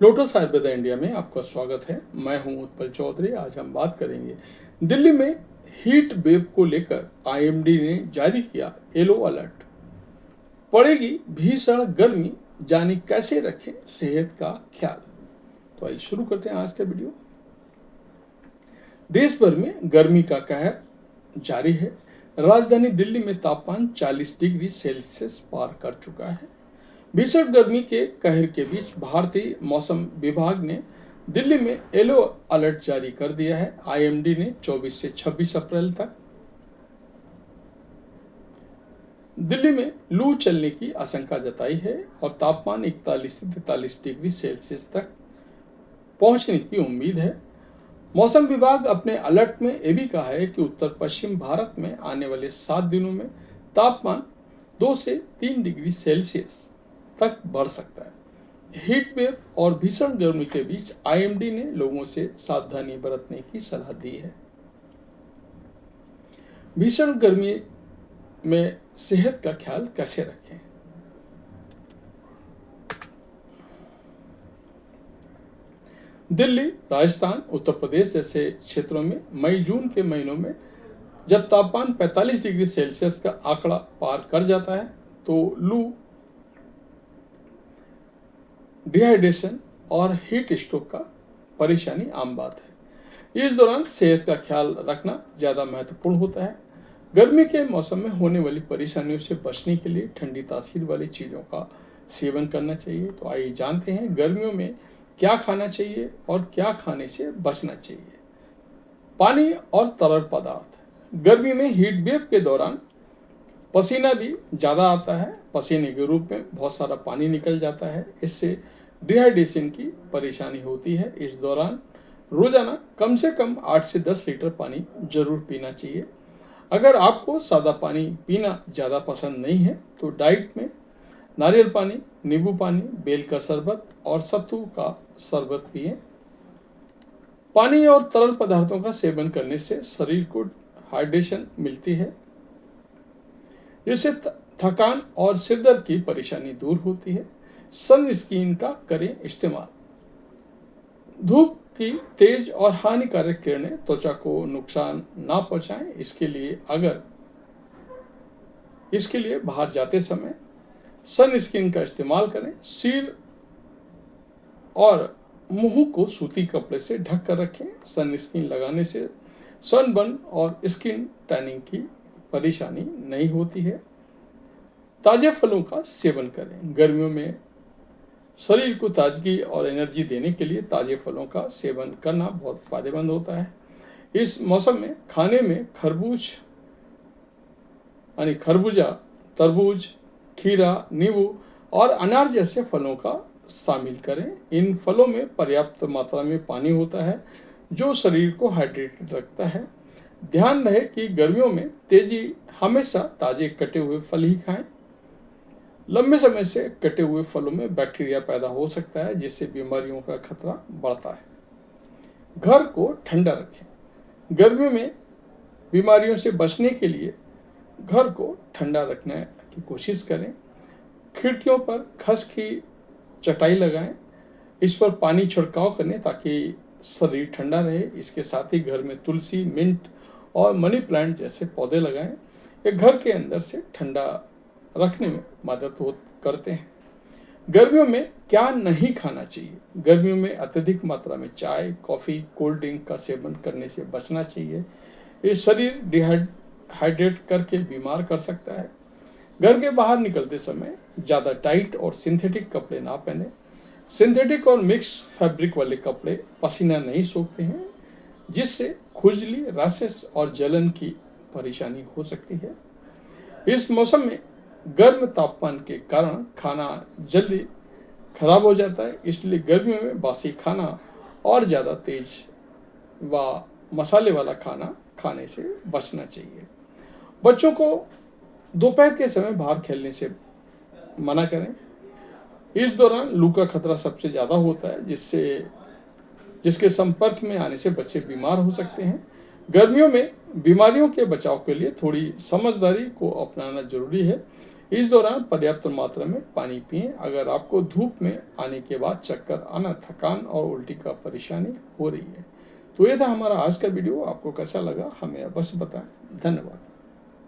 Lotus Ayurveda India में आपका स्वागत है। मैं हूं उत्पल चौधरी। आज हम बात करेंगे दिल्ली में हीट वेव को लेकर आईएमडी ने जारी किया येलो अलर्ट। पड़ेगी भीषण गर्मी, जानी कैसे रखें सेहत का ख्याल। तो आइए शुरू करते हैं आज का वीडियो। देश भर में गर्मी का कहर जारी है। राजधानी दिल्ली में तापमान 40 डिग्री सेल्सियस पार कर चुका है। भीषण गर्मी के कहर के बीच भारतीय मौसम विभाग ने दिल्ली में येलो अलर्ट जारी कर दिया है। आईएमडी ने 24 से 26 अप्रैल तक दिल्ली में लू चलने की आशंका जताई है और तापमान 41 से 43 डिग्री सेल्सियस तक पहुंचने की उम्मीद है। मौसम विभाग अपने अलर्ट में यह भी कहा है कि उत्तर पश्चिम भारत में आने वाले 7 दिनों में तापमान 2 से 3 डिग्री सेल्सियस तक बढ़ सकता है। हीट वेव और भीषण गर्मी के बीच आईएमडी ने लोगों से सावधानी बरतने की सलाह दी है। भीषण गर्मी में सेहत का ख्याल कैसे रखें। दिल्ली, राजस्थान, उत्तर प्रदेश जैसे क्षेत्रों में मई जून के महीनों में जब तापमान 45 डिग्री सेल्सियस का आंकड़ा पार कर जाता है तो लू, डिहाइड्रेशन और हीट स्ट्रोक का परेशानी आम बात है। इस दौरान सेहत का ख्याल रखना ज़्यादा महत्वपूर्ण होता है। गर्मी के मौसम में होने वाली परेशानियों से बचने के लिए ठंडी तासीर वाली चीज़ों का सेवन करना चाहिए। तो आइए जानते हैं गर्मियों में क्या खाना चाहिए और क्या खाने से बचना चाहिए। पानी और तरल पदार्थ। गर्मी में हीट वेव के दौरान पसीना भी ज़्यादा आता है। पसीने के रूप में बहुत सारा पानी निकल जाता है। इससे डिहाइड्रेशन की परेशानी होती है। इस दौरान रोजाना कम से कम 8 से 10 लीटर पानी जरूर पीना चाहिए। अगर आपको सादा पानी पीना ज़्यादा पसंद नहीं है तो डाइट में नारियल पानी, नींबू पानी, बेल का शरबत और सत्तू का शरबत पिएं। पानी और तरल पदार्थों का सेवन करने से शरीर को हाइड्रेशन मिलती है, जिससे थकान और सिरदर्द की परेशानी दूर होती है। सन स्क्रीन का करें इस्तेमाल। धूप की तेज और हानिकारक किरणें त्वचा को नुकसान ना पहुंचाएं। इसके लिए बाहर जाते समय सन स्क्रीन का इस्तेमाल करें। सिर और मुंह को सूती कपड़े से ढक कर रखें। सन स्क्रीन लगाने से सनबर्न और स्किन टैनिंग की परेशानी नहीं होती है। ताजे फलों का सेवन करें। गर्मियों में शरीर को ताजगी और एनर्जी देने के लिए ताजे फलों का सेवन करना बहुत फायदेमंद होता है। इस मौसम में खाने में खरबूजा, तरबूज, खीरा, नींबू और अनार जैसे फलों का शामिल करें। इन फलों में पर्याप्त मात्रा में पानी होता है जो शरीर को हाइड्रेटेड रखता है। ध्यान रहे कि गर्मियों में तेजी हमेशा ताजे कटे हुए फल ही खाएं। लंबे समय से कटे हुए फलों में बैक्टीरिया पैदा हो सकता है, जिससे बीमारियों का खतरा बढ़ता है। घर को ठंडा रखें। गर्मियों में बीमारियों से बचने के लिए घर को ठंडा रखने की कोशिश करें। खिड़कियों पर खस की चटाई लगाएं। इस पर पानी छिड़काव करें ताकि शरीर ठंडा रहे। इसके साथ ही घर में तुलसी, मिंट और मनी प्लांट जैसे पौधे लगाएं। ये घर के अंदर से ठंडा रखने में मदद करते हैं। गर्मियों में क्या नहीं खाना चाहिए। गर्मियों में अत्यधिक मात्रा में चाय, कॉफ़ी, कोल्ड ड्रिंक का सेवन करने से बचना चाहिए। ये शरीर डिहाइड्रेट करके बीमार कर सकता है। घर के बाहर निकलते समय ज़्यादा टाइट और सिंथेटिक कपड़े ना पहने। सिंथेटिक और मिक्स फैब्रिक वाले कपड़े पसीना नहीं सोखते हैं, जिससे खुजली, रैशेस और जलन की परेशानी हो सकती है। इस मौसम में गर्म तापमान के कारण खाना जल्दी खराब हो जाता है, इसलिए गर्मियों में बासी खाना और ज़्यादा तेज व मसाले वाला खाना खाने से बचना चाहिए। बच्चों को दोपहर के समय बाहर खेलने से मना करें। इस दौरान लू का खतरा सबसे ज़्यादा होता है, जिसके संपर्क में आने से बच्चे बीमार हो सकते हैं। गर्मियों में बीमारियों के बचाव के लिए थोड़ी समझदारी को अपनाना जरूरी है। इस दौरान पर्याप्त मात्रा में पानी पिएं। अगर आपको धूप में आने के बाद चक्कर आना, थकान और उल्टी का परेशानी हो रही है। तो ये था हमारा आज का वीडियो। आपको कैसा लगा हमें अवश्य बताएं। धन्यवाद।